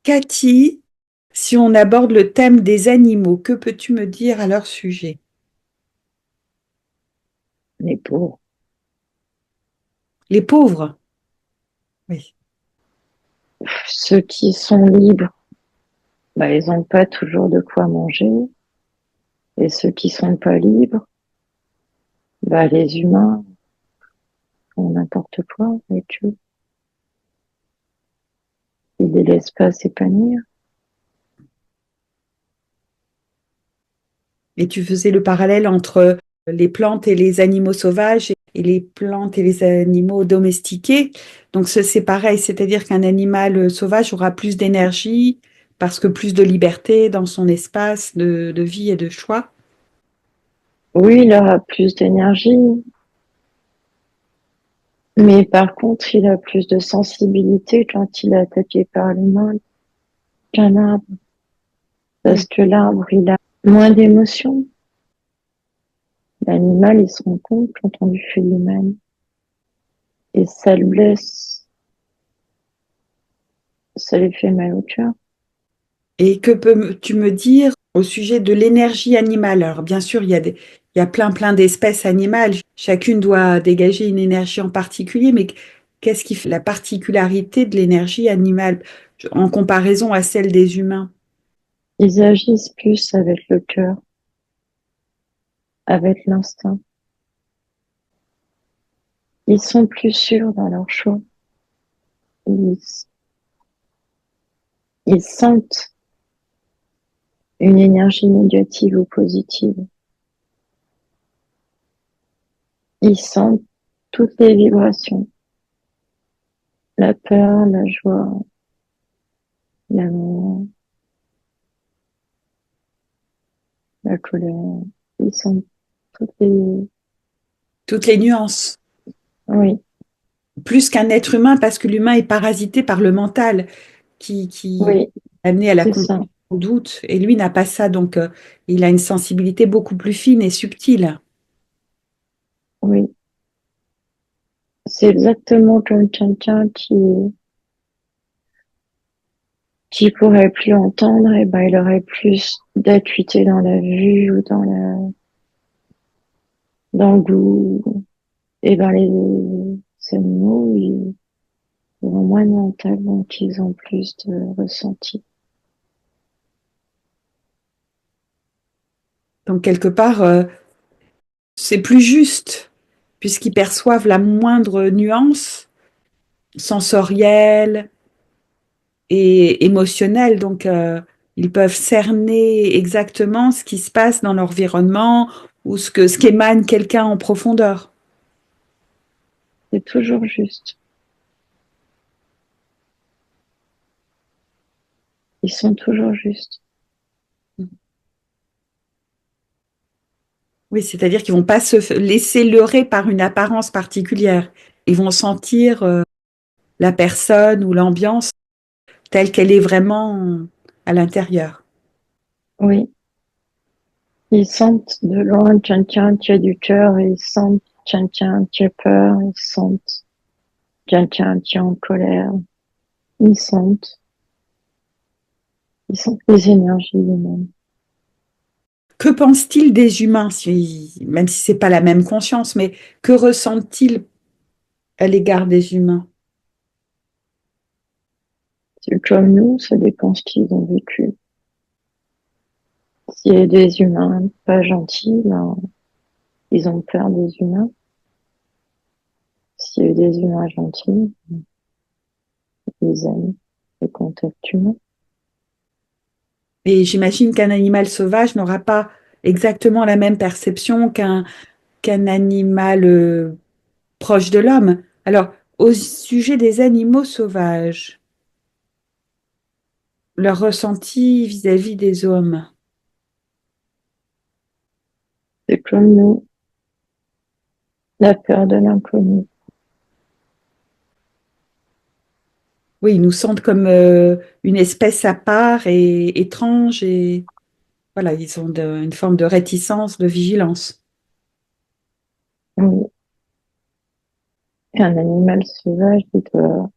Cathy, si on aborde le thème des animaux, que peux-tu me dire à leur sujet? Les pauvres, Les pauvres. Oui. ceux qui sont libres, bah, ils n'ont pas toujours de quoi manger. Et ceux qui sont pas libres, bah, les humains font n'importe quoi avec eux. Ils les laissent pas s'épanouir. Et tu faisais le parallèle entre les plantes et les animaux sauvages et les plantes et les animaux domestiqués. Donc c'est pareil, c'est-à-dire qu'un animal sauvage aura plus d'énergie parce que plus de liberté dans son espace de vie et de choix. Oui, il aura plus d'énergie, mais par contre, il a plus de sensibilité quand il est attaqué par l'humain qu'un arbre. Hmm. Parce que l'arbre, il a moins d'émotions. L'animal, il se rend compte quand on lui fait du mal. Et ça le blesse, ça lui fait mal au cœur. Et que peux-tu me dire au sujet de l'énergie animale? Alors, bien sûr, il y a plein d'espèces animales. Chacune doit dégager une énergie en particulier, mais qu'est-ce qui fait la particularité de l'énergie animale en comparaison à celle des humains? Ils agissent plus avec le cœur, avec l'instinct. Ils sont plus sûrs dans leur choix. Ils, ils sentent une énergie négative ou positive. Ils sentent toutes les vibrations, la peur, la joie, l'amour, la colère. Ils sentent toutes les... Toutes les nuances. Oui, Plus qu'un être humain, parce que l'humain est parasité par le mental qui oui, est amené à la c'est ça. confusion, au doute. Et lui n'a pas ça, donc il a une sensibilité beaucoup plus fine et subtile. Oui, c'est exactement comme quelqu'un qui pourrait plus entendre, et ben il aurait plus d'acuité dans la vue ou dans le goût. Et ben les animaux, ils ont moins de mental, donc ils ont plus de ressenti. Donc, quelque part, c'est plus juste, puisqu'ils perçoivent la moindre nuance sensorielle et émotionnelle. Donc, ils peuvent cerner exactement ce qui se passe dans l'environnement ou ce qu'émane quelqu'un en profondeur. C'est toujours juste. Ils sont toujours justes. Oui, c'est-à-dire qu'ils vont pas laisser leurrer par une apparence particulière. Ils vont sentir la personne ou l'ambiance telle qu'elle est vraiment à l'intérieur. Oui. Ils sentent de loin quelqu'un qui a du cœur, et ils sentent quelqu'un qui a peur, ils sentent quelqu'un qui est en colère. Ils sentent, ils sentent les énergies humaines. Que pense-t-il des humains, même si c'est pas la même conscience, mais que ressentent-ils à l'égard des humains? C'est comme nous, ça dépend ce qu'ils ont vécu. S'il y a des humains pas gentils, ben, ils ont peur des humains. S'il y a des humains gentils, ils aiment le contact humain. Et j'imagine qu'un animal sauvage n'aura pas exactement la même perception qu'un animal proche de l'homme. Alors, au sujet des animaux sauvages, leur ressenti vis-à-vis des hommes. C'est comme nous, la peur de l'inconnu. Oui, ils nous sentent comme une espèce à part et étrange et voilà, ils ont une forme de réticence, de vigilance. Oui. Un animal sauvage, il doit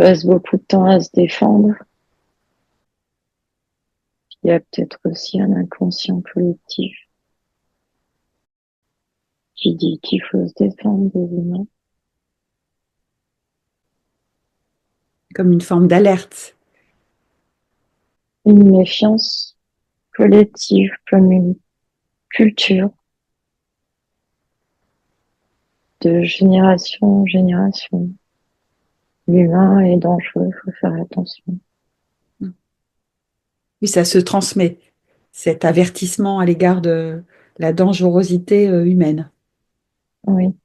passe beaucoup de temps à se défendre. Il y a peut-être aussi un inconscient collectif qui dit qu'il faut se défendre des humains. comme une forme d'alerte. Une méfiance collective comme une culture de génération en génération. L'humain est dangereux, il faut faire attention. Oui, ça se transmet, cet avertissement à l'égard de la dangerosité humaine. Oui,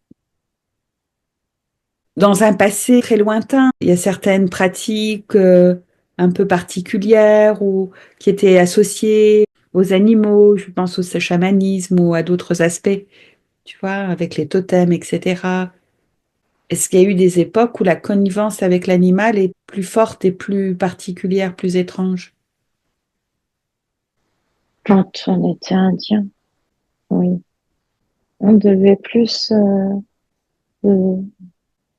Dans un passé très lointain, il y a certaines pratiques un peu particulières ou qui étaient associées aux animaux, je pense au chamanisme ou à d'autres aspects, tu vois, avec les totems, etc. Est-ce qu'il y a eu des époques où la connivence avec l'animal est plus forte et plus particulière, plus étrange? quand on était indien, oui, on devait plus se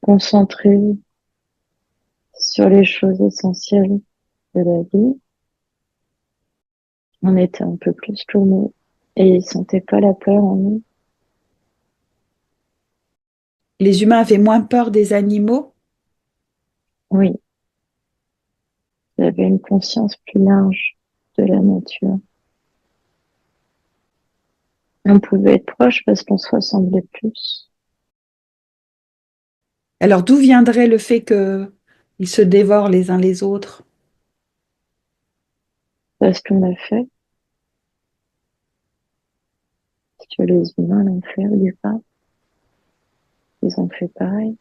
concentrer sur les choses essentielles de la vie. On était un peu plus comme eux et ils sentaient pas la peur en nous. Les humains avaient moins peur des animaux. Oui, ils avaient une conscience plus large de la nature. On pouvait être proche parce qu'on se ressemblait plus. Alors d'où viendrait le fait qu'ils se dévorent les uns les autres? Parce qu'on l'a fait, parce que les humains l'ont fait au départ. Ils ont fait pareil.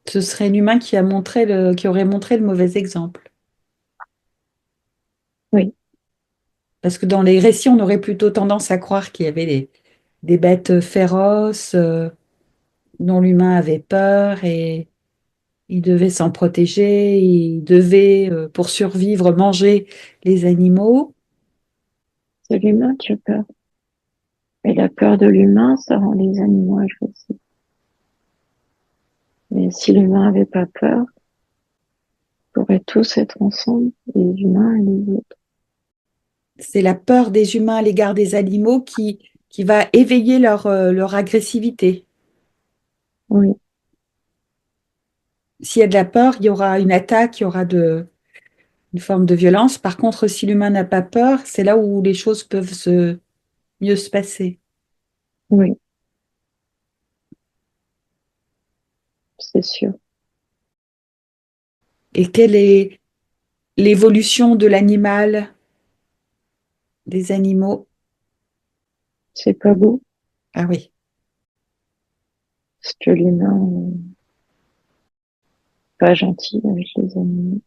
Ce serait l'humain qui aurait montré le mauvais exemple. Oui, Parce que dans les récits, on aurait plutôt tendance à croire qu'il y avait des bêtes féroces dont l'humain avait peur et il devait s'en protéger, il devait, pour survivre, manger les animaux. c'est l'humain qui a peur. Et la peur de l'humain, ça rend les animaux agressifs. Mais si l'humain avait pas peur, on pourrait tous être ensemble, les humains et les autres. C'est la peur des humains à l'égard des animaux qui va éveiller leur agressivité. Oui, S'il y a de la peur, il y aura une attaque, il y aura une forme de violence. Par contre, si l'humain n'a pas peur, c'est là où les choses peuvent mieux se passer. oui, c'est sûr. Et quelle est l'évolution de l'animal, des animaux? C'est pas beau, Ah oui. parce que l'humain n'est pas gentil avec les animaux.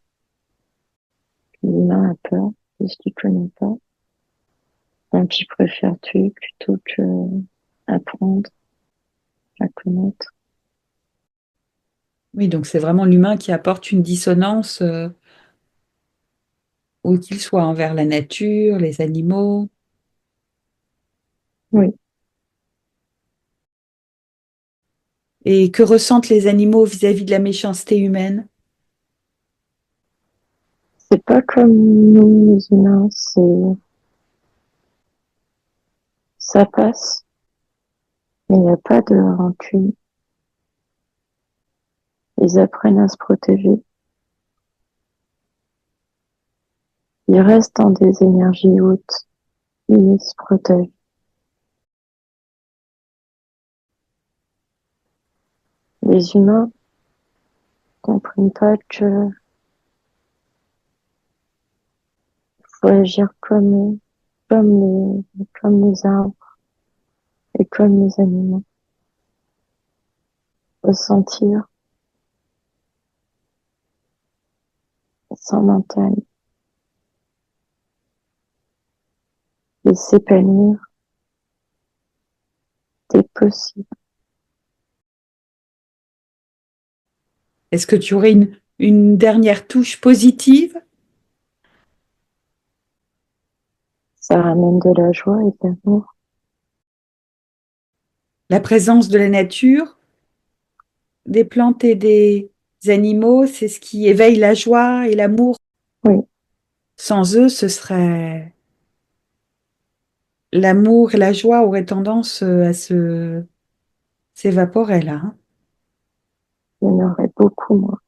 L'humain a peur de ce qu'il connaît pas. Donc il préfère tuer plutôt que apprendre à connaître. Oui, donc c'est vraiment l'humain qui apporte une dissonance où qu'il soit envers la nature, les animaux. Oui, Et que ressentent les animaux vis-à-vis de la méchanceté humaine? c'est pas comme nous les humains, c'est ça passe, mais il n'y a pas de rancune. Ils apprennent à se protéger. Ils restent dans des énergies hautes. Ils se protègent. Les humains comprennent pas que faut agir comme les arbres et comme les animaux. Faut sentir sans mental et s'épanouir dès possible. Est-ce que tu aurais une dernière touche positive? Ça ramène de la joie et de l'amour. La présence de la nature, des plantes et des animaux, c'est ce qui éveille la joie et l'amour. Oui, Sans eux, ce serait l'amour et la joie auraient tendance à se s'évaporer là, hein. il y en aurait beaucoup moins.